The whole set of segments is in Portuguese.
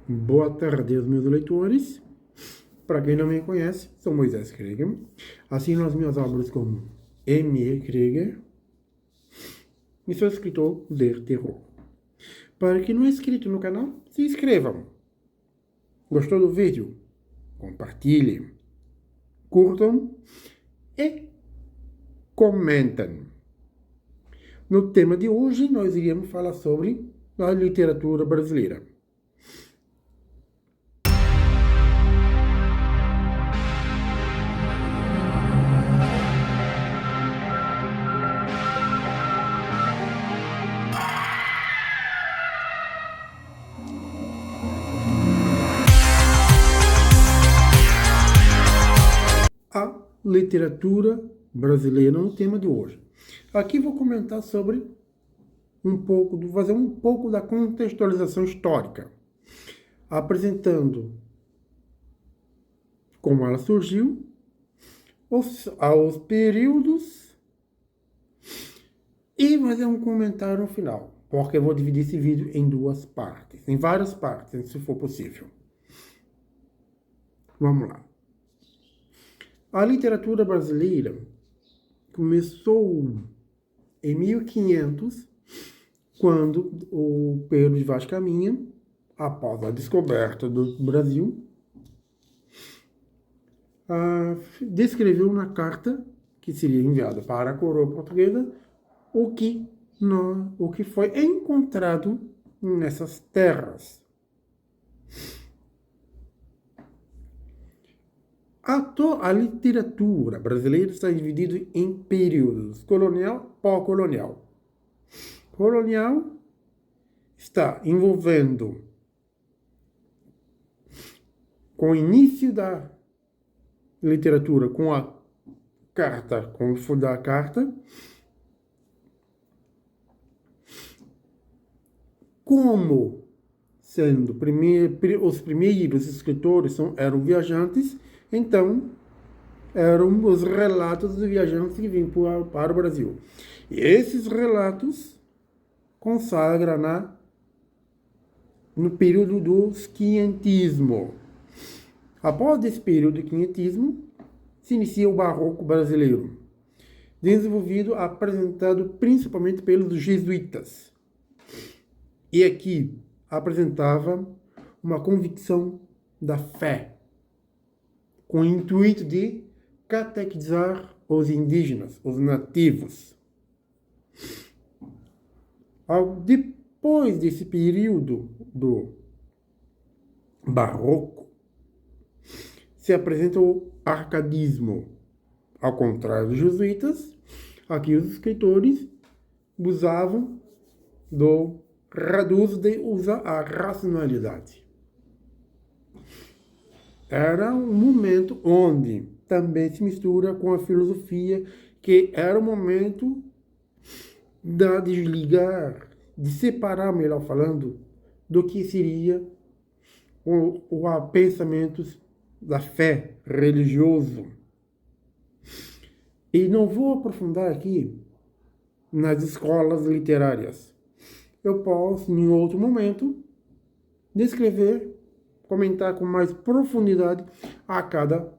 Boa tarde aos meus leitores. Para quem não me conhece, sou Moisés Krieger. Assino as minhas obras como M.E. Krieger e sou escritor de terror. Para quem não é inscrito no canal, se inscrevam. Gostou do vídeo? Compartilhem, curtam e comentem. No tema de hoje, nós iremos falar sobre a literatura brasileira. A literatura brasileira no tema de hoje. Aqui vou comentar sobre fazer um pouco da contextualização histórica, apresentando como ela surgiu, aos períodos e fazer um comentário no final, porque eu vou dividir esse vídeo em várias partes, se for possível. Vamos lá. A literatura brasileira começou em 1500, quando o Pedro de Vaz Caminha, após a descoberta do Brasil, descreveu na carta que seria enviada para a coroa portuguesa o que foi encontrado nessas terras. A literatura brasileira está dividida em períodos: colonial, pós-colonial. Colonial está envolvendo com o início da literatura, com a carta, como sendo os primeiros escritores eram viajantes, então eram os relatos de viajantes que vinham para o Brasil. E esses relatos consagram no período do quinhentismo. Após esse período do quinhentismo, se inicia o Barroco brasileiro, apresentado principalmente pelos jesuítas. E aqui apresentava uma convicção da fé, com o intuito de catequizar os indígenas, os nativos. Depois desse período do Barroco, se apresenta o arcadismo. Ao contrário dos jesuítas, aqui os escritores usavam do uso de usar a racionalidade. Era um momento onde também se mistura com a filosofia, que era o momento de desligar, de separar, melhor falando, do que seria o pensamentos da fé religioso. E não vou aprofundar aqui nas escolas literárias. Eu posso, em outro momento, descrever, comentar com mais profundidade a cada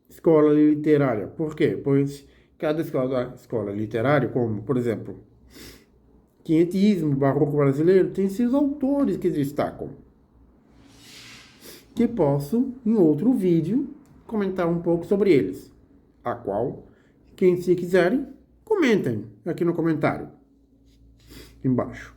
escola literária. Por quê? Pois cada escola literária, como, por exemplo, quinhentismo, barroco brasileiro, tem seus autores que destacam. Que posso, em outro vídeo, comentar um pouco sobre eles. A qual, quem se quiserem, comentem aqui no comentário embaixo.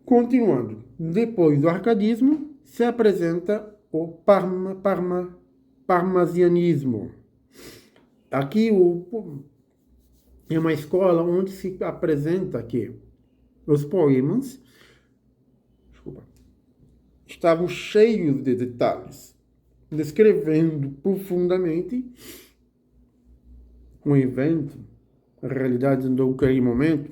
Continuando, depois do arcadismo, se apresenta o parnasianismo. Aqui é uma escola onde se apresenta que os poemas estavam cheios de detalhes, descrevendo profundamente um evento, a realidade daquele momento.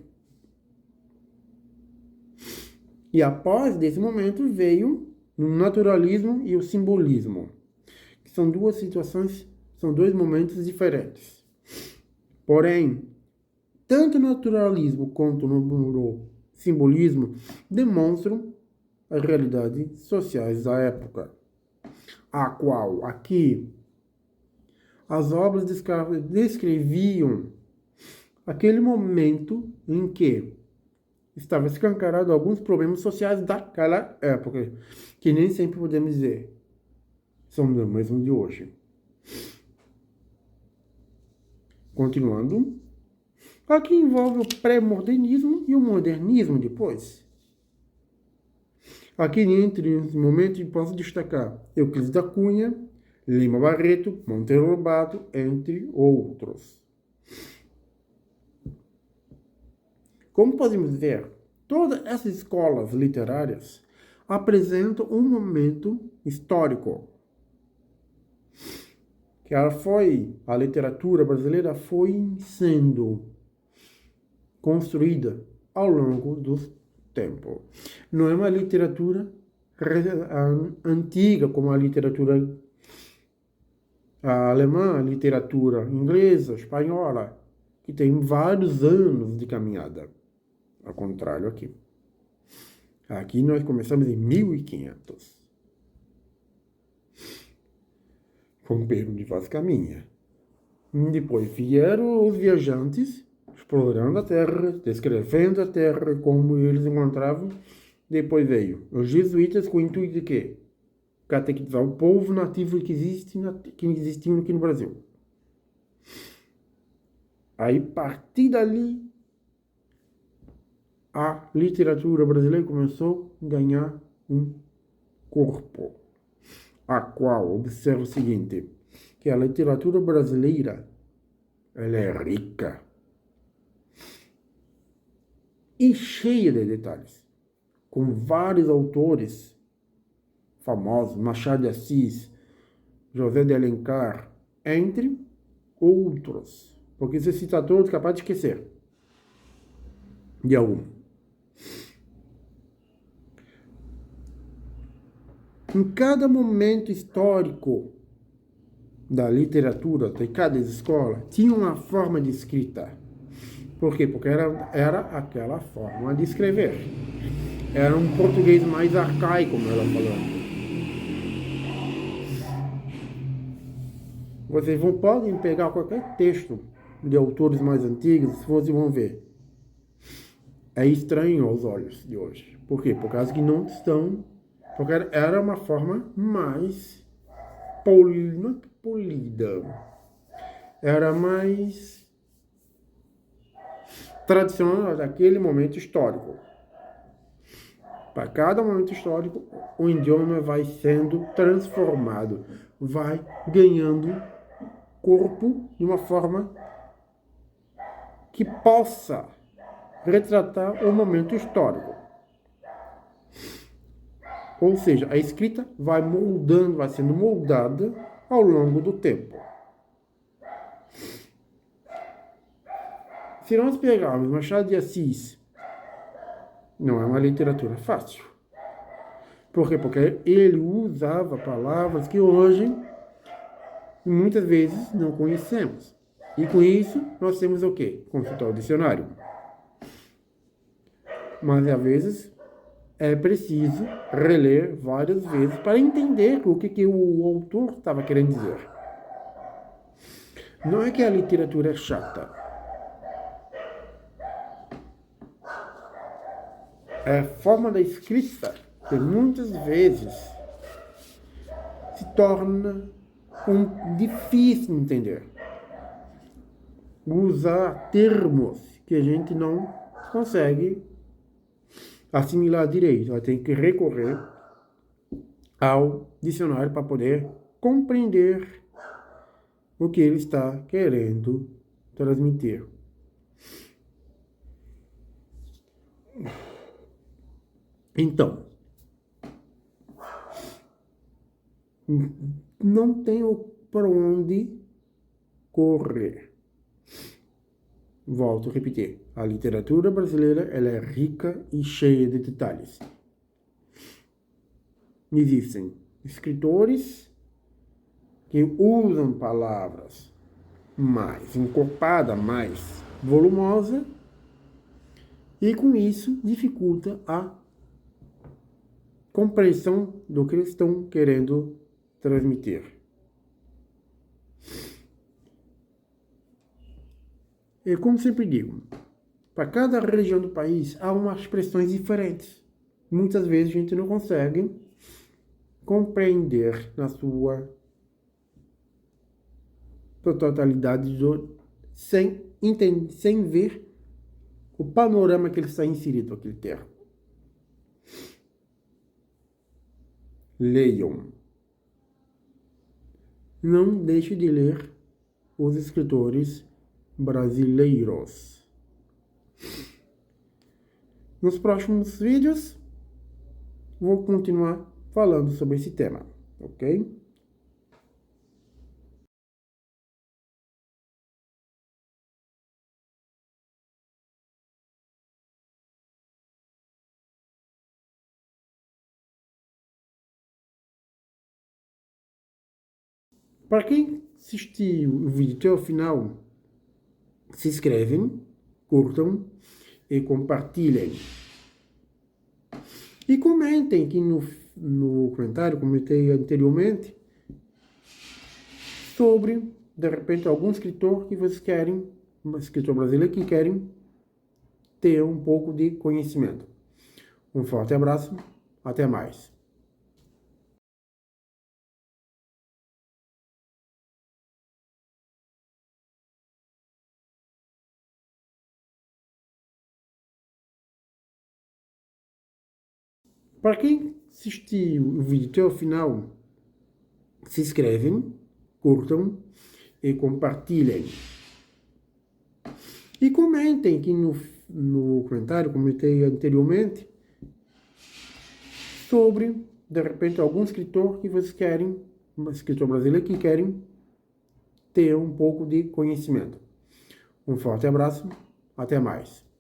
E após desse momento veio o naturalismo e o simbolismo, que são duas situações, são dois momentos diferentes. Porém, tanto no naturalismo quanto no simbolismo demonstram as realidades sociais da época, a qual aqui as obras descreviam aquele momento em que estava escancarado alguns problemas sociais daquela época, que nem sempre podemos dizer são o mesmo de hoje. Continuando, aqui envolve o pré-modernismo e o modernismo depois. Aqui entre os momentos posso destacar Euclides da Cunha, Lima Barreto, Monteiro Lobato, entre outros. Como podemos ver, todas essas escolas literárias apresentam um momento histórico que a literatura brasileira foi sendo construída ao longo do tempo. Não é uma literatura antiga como a literatura alemã, a literatura inglesa, espanhola, que tem vários anos de caminhada. Ao contrário aqui. Aqui nós começamos em 1500. Com Pedro de Vaz Caminha. Depois vieram os viajantes, explorando a terra, descrevendo a terra, como eles encontravam. Depois veio os jesuítas com o intuito de quê? Catequizar o povo nativo que existiam aqui no Brasil. Aí, a partir dali, a literatura brasileira começou a ganhar um corpo, a qual observa o seguinte, que a literatura brasileira, ela é rica e cheia de detalhes, com vários autores famosos, Machado de Assis, José de Alencar, entre outros, porque se cita todos, capaz de esquecer de algum. Em cada momento histórico da literatura, de cada escola, tinha uma forma de escrita. Por quê? Porque era aquela forma de escrever. Era um português mais arcaico, como ela falando. Vocês podem pegar qualquer texto de autores mais antigos, vocês vão ver. É estranho aos olhos de hoje. Por quê? Por causa que não estão... Porque era uma forma mais polida. Era mais tradicional daquele momento histórico. Para cada momento histórico, o idioma vai sendo transformado, vai ganhando corpo de uma forma que possa retratar o momento histórico. Ou seja, a escrita vai sendo moldada ao longo do tempo. Se nós pegarmos Machado de Assis, não é uma literatura fácil. Por quê? Porque ele usava palavras que hoje, muitas vezes, não conhecemos. E com isso, nós temos o quê? Consultar o dicionário. Mas, às vezes, é preciso reler várias vezes para entender o que o autor estava querendo dizer. Não é que a literatura é chata. É a forma da escrita que muitas vezes se torna difícil de entender. Usar termos que a gente não consegue assimilar direito. Ela tem que recorrer ao dicionário para poder compreender o que ele está querendo transmitir. Então, não tenho por onde correr. Volto a repetir, a literatura brasileira ela é rica e cheia de detalhes. Existem escritores que usam palavras mais encorpadas, mais volumosas, E com isso dificulta a compreensão do que eles estão querendo transmitir. E como sempre digo, para cada região do país há umas expressões diferentes. Muitas vezes a gente não consegue compreender na sua totalidade sem entender, sem ver o panorama que ele está inserido, aquele termo. Leiam. Não deixe de ler os escritores brasileiros. Nos próximos vídeos, vou continuar falando sobre esse tema, ok? Para quem assistiu o vídeo até o final, se inscrevem, curtam e compartilhem. E comentem aqui no comentário, comentei anteriormente, sobre, de repente, algum escritor que vocês querem, um escritor brasileiro que querem ter um pouco de conhecimento. Um forte abraço, até mais. Para quem assistiu o vídeo até o final, se inscrevem, curtam e compartilhem. E comentem aqui no comentário, comentei anteriormente, sobre, de repente, algum escritor que vocês querem, um escritor brasileiro que querem ter um pouco de conhecimento. Um forte abraço, até mais.